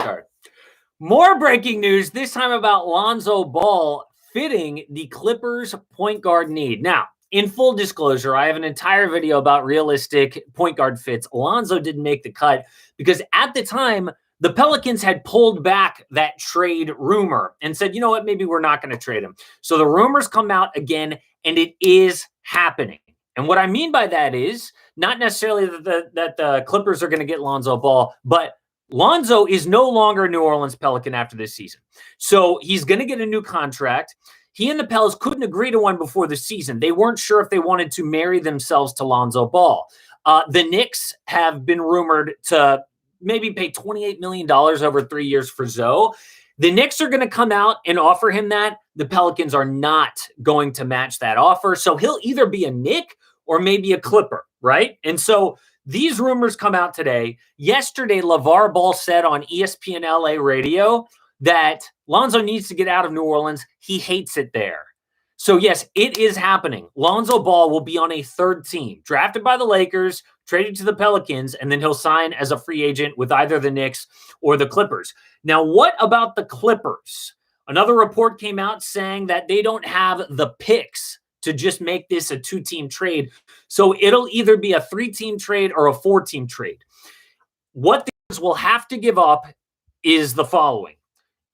Start. More breaking news, this time about Lonzo Ball fitting the Clippers point guard need. Now, in full disclosure, I have an entire video about realistic point guard fits. Lonzo didn't make the cut because at the time, the Pelicans had pulled back that trade rumor and said, you know what, maybe we're not going to trade him. So the rumors come out again, and it is happening. And what I mean by that is not necessarily that the Clippers are going to get Lonzo Ball, but Lonzo is no longer a New Orleans Pelican after this season. So he's going to get a new contract. He and the Pels couldn't agree to one before the season. They weren't sure if they wanted to marry themselves to Lonzo Ball. The Knicks have been rumored to maybe pay $28 million over 3 years for Zoe. The Knicks are going to come out and offer him that. The Pelicans are not going to match that offer. So he'll either be a Knick or maybe a Clipper, right? And so these rumors come out today. Yesterday, LeVar Ball said on ESPN LA radio that Lonzo needs to get out of New Orleans. He hates it there. So, yes, it is happening. Lonzo Ball will be on a third team, drafted by the Lakers, traded to the Pelicans, and then he'll sign as a free agent with either the Knicks or the Clippers. Now, what about the Clippers? Another report came out saying that they don't have the picks to just make this a two-team trade. So it'll either be a three-team trade or a four-team trade. What the Knicks will have to give up is the following.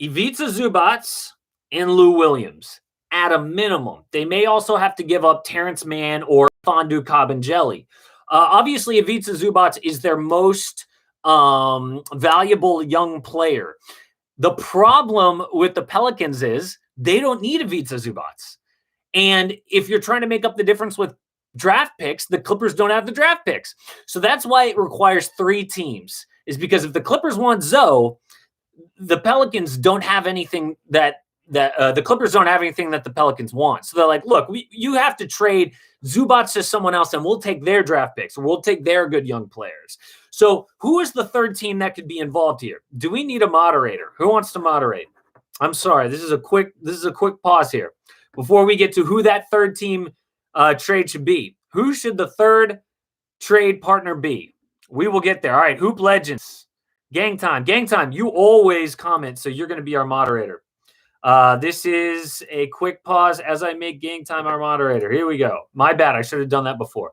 Ivica Zubac and Lou Williams at a minimum. They may also have to give up Terrence Mann or Fondue Kabengele. Obviously, Ivica Zubac is their most valuable young player. The problem with the Pelicans is they don't need Ivica Zubac. And if you're trying to make up the difference with draft picks, the Clippers don't have the draft picks. So that's why it requires three teams, is because if the Clippers want Zoe, the Pelicans don't have anything that the Clippers don't have anything that the Pelicans want. So they're like, look, you have to trade Zubac to someone else, and we'll take their draft picks, or we'll take their good young players. So who is the third team that could be involved here? Do we need a moderator? Who wants to moderate? I'm sorry. This is a quick pause here before we get to who that third team trade should be. Who should the third trade partner be? We will get there. All right, Hoop Legends. Gang time. You always comment, so you're going to be our moderator. This is a quick pause as I make Gang Time our moderator. Here we go. My bad. I should have done that before.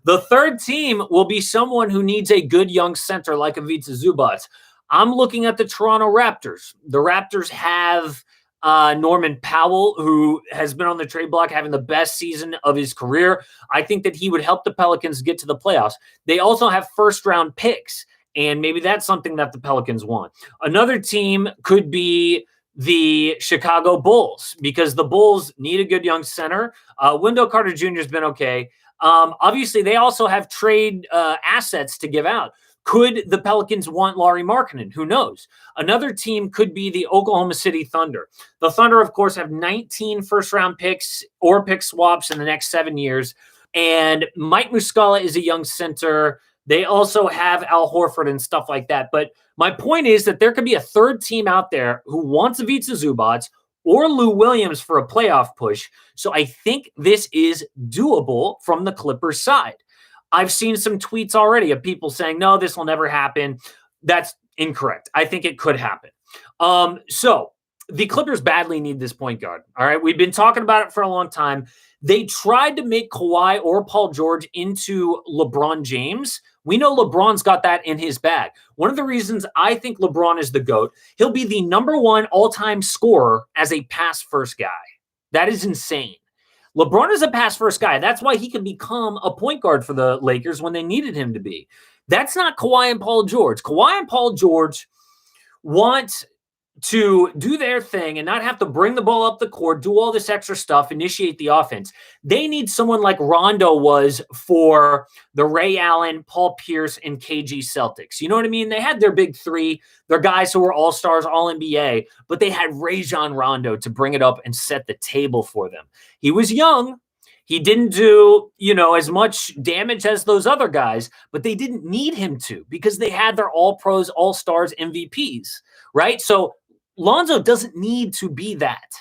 The third team will be someone who needs a good young center like Ivica Zubac. I'm looking at the Toronto Raptors. The Raptors have Norman Powell, who has been on the trade block, having the best season of his career. I think that he would help the Pelicans get to the playoffs. They also have first-round picks, and maybe that's something that the Pelicans want. Another team could be the Chicago Bulls, because the Bulls need a good young center. Wendell Carter Jr. has been okay. Obviously, they also have trade assets to give out. Could the Pelicans want Lauri Markkanen? Who knows? Another team could be the Oklahoma City Thunder. The Thunder, of course, have 19 first-round picks or pick swaps in the next 7 years. And Mike Muscala is a young center. They also have Al Horford and stuff like that. But my point is that there could be a third team out there who wants Ivica Zubac or Lou Williams for a playoff push. So I think this is doable from the Clippers side. I've seen some tweets already of people saying, no, this will never happen. That's incorrect. I think it could happen. So the Clippers badly need this point guard. All right. We've been talking about it for a long time. They tried to make Kawhi or Paul George into LeBron James. We know LeBron's got that in his bag. One of the reasons I think LeBron is the GOAT, he'll be the number one all-time scorer as a pass-first guy. That is insane. LeBron is a pass-first guy. That's why he can become a point guard for the Lakers when they needed him to be. That's not Kawhi and Paul George. Kawhi and Paul George want to do their thing and not have to bring the ball up the court, do all this extra stuff, initiate the offense. They need someone like Rondo was for the Ray Allen, Paul Pierce, and KG Celtics. You know what I mean? They had their big three. They're guys who were all-stars, all-NBA, but they had Rajon Rondo to bring it up and set the table for them. He was young. He didn't do, as much damage as those other guys, but they didn't need him to because they had their all-pros, all-stars, MVPs, right? So Lonzo doesn't need to be that.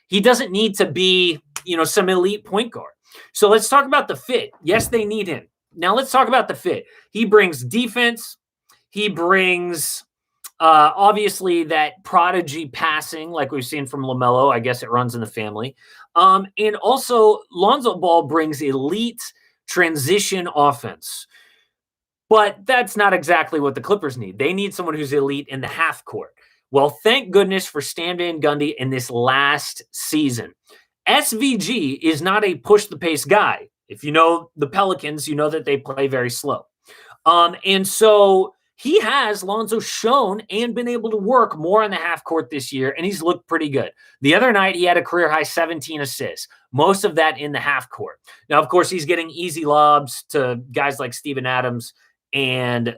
He doesn't need to be, some elite point guard. So let's talk about the fit. Yes, they need him. Now let's talk about the fit. He brings defense. He brings Obviously, that prodigy passing, like we've seen from LaMelo, I guess it runs in the family. And also, Lonzo Ball brings elite transition offense. But that's not exactly what the Clippers need. They need someone who's elite in the half court. Well, thank goodness for Stan Van Gundy in this last season. SVG is not a push the pace guy. If you know the Pelicans, you know that they play very slow. And so he has, Lonzo, shown and been able to work more on the half court this year, and he's looked pretty good. The other night, he had a career high 17 assists, most of that in the half court. Now, of course, he's getting easy lobs to guys like Steven Adams and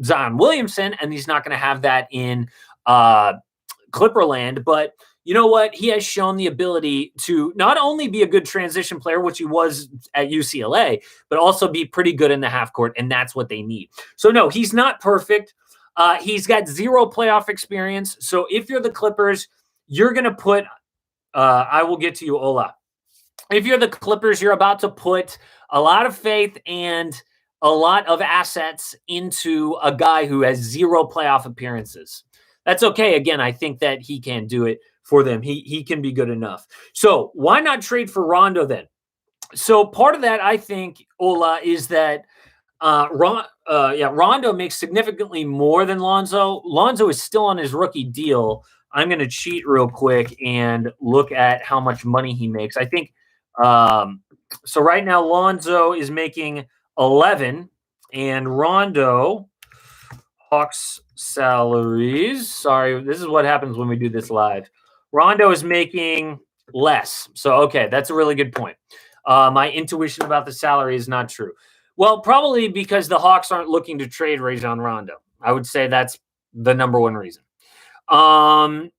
Zion Williamson, and he's not going to have that in Clipperland. But you know what? He has shown the ability to not only be a good transition player, which he was at UCLA, but also be pretty good in the half court, and that's what they need. So no, he's not perfect. He's got zero playoff experience. So if you're the Clippers, you're going to put I will get to you, Ola. If you're the Clippers, you're about to put a lot of faith and a lot of assets into a guy who has zero playoff appearances. That's okay. Again, I think that he can do it for them. He can be good enough. So why not trade for Rondo then? So part of that, I think, Ola, is that Rondo makes significantly more than Lonzo. Lonzo is still on his rookie deal. I'm going to cheat real quick and look at how much money he makes. I think so right now Lonzo is making 11, and Rondo, Hawks salaries. Sorry, this is what happens when we do this live. Rondo is making less. So, okay, that's a really good point. My intuition about the salary is not true. Well, probably because the Hawks aren't looking to trade Rajon Rondo. I would say that's the number one reason. And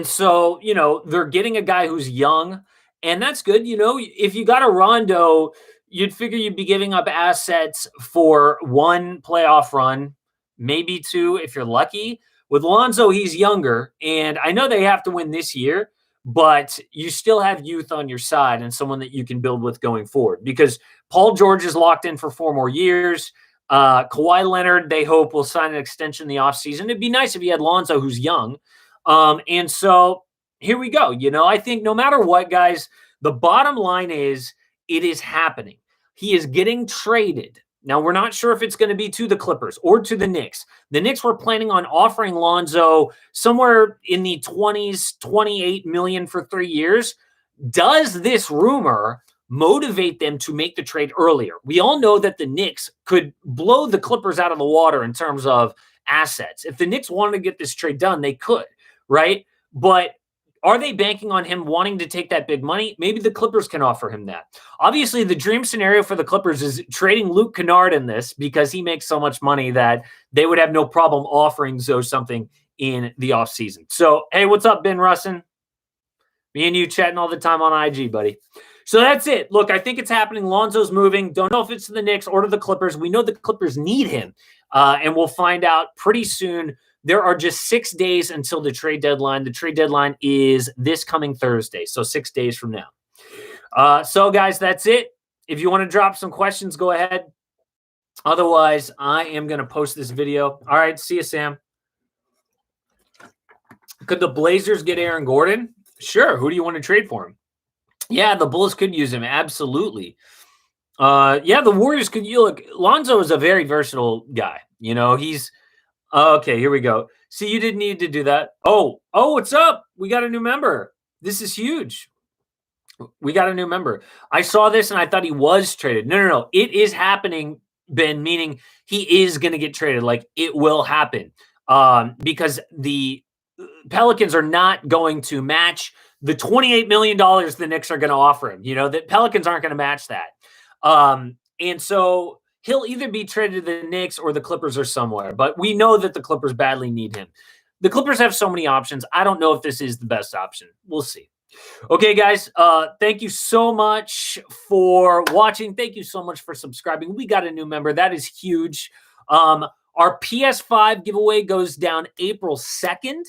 so, they're getting a guy who's young, and that's good. If you got a Rondo, you'd figure you'd be giving up assets for one playoff run, maybe two if you're lucky. With Lonzo, he's younger, and I know they have to win this year, but you still have youth on your side and someone that you can build with going forward, because Paul George is locked in for 4 more years. Kawhi Leonard, they hope, will sign an extension in the offseason. It'd be nice if you had Lonzo, who's young. And so here we go. I think no matter what, guys, the bottom line is it is happening. He is getting traded. Now, we're not sure if it's going to be to the Clippers or to the Knicks. The Knicks were planning on offering Lonzo somewhere in the 20s, $28 million for 3 years. Does this rumor motivate them to make the trade earlier? We all know that the Knicks could blow the Clippers out of the water in terms of assets. If the Knicks wanted to get this trade done, they could, right? But are they banking on him wanting to take that big money? Maybe the Clippers can offer him that. Obviously, the dream scenario for the Clippers is trading Luke Kennard in this, because he makes so much money that they would have no problem offering Zoe something in the offseason. So, hey, what's up, Ben Russin? Me and you chatting all the time on IG, buddy. So that's it. Look, I think it's happening. Lonzo's moving. Don't know if it's to the Knicks or to the Clippers. We know the Clippers need him, and we'll find out pretty soon. There are just 6 days until the trade deadline. The trade deadline is this coming Thursday, so 6 days from now. So, guys, that's it. If you want to drop some questions, go ahead. Otherwise, I am going to post this video. All right, see you, Sam. Could the Blazers get Aaron Gordon? Sure. Who do you want to trade for him? Yeah, the Bulls could use him. Absolutely. The Warriors could. Look, Lonzo is a very versatile guy. He's okay. Here we go. See, you didn't need to do that. Oh, what's up? We got a new member. This is huge. We got a new member. I saw this and I thought he was traded. No. It is happening, Ben, meaning he is going to get traded. Like, it will happen. Because the Pelicans are not going to match the $28 million the Knicks are going to offer him. The Pelicans aren't going to match that. And so he'll either be traded to the Knicks or the Clippers or somewhere. But we know that the Clippers badly need him. The Clippers have so many options. I don't know if this is the best option. We'll see. Okay, guys, thank you so much for watching. Thank you so much for subscribing. We got a new member. That is huge. Our PS5 giveaway goes down April 2nd.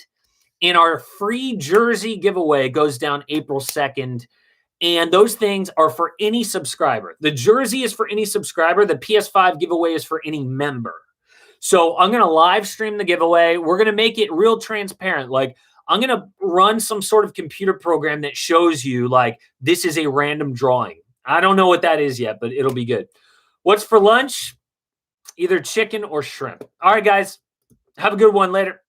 And our free jersey giveaway goes down April 2nd. And those things are for any subscriber. The jersey is for any subscriber. The PS5 giveaway is for any member. So I'm going to live stream the giveaway. We're going to make it real transparent. Like, I'm going to run some sort of computer program that shows you, like, this is a random drawing. I don't know what that is yet, but it'll be good. What's for lunch? Either chicken or shrimp. All right, guys. Have a good one. Later.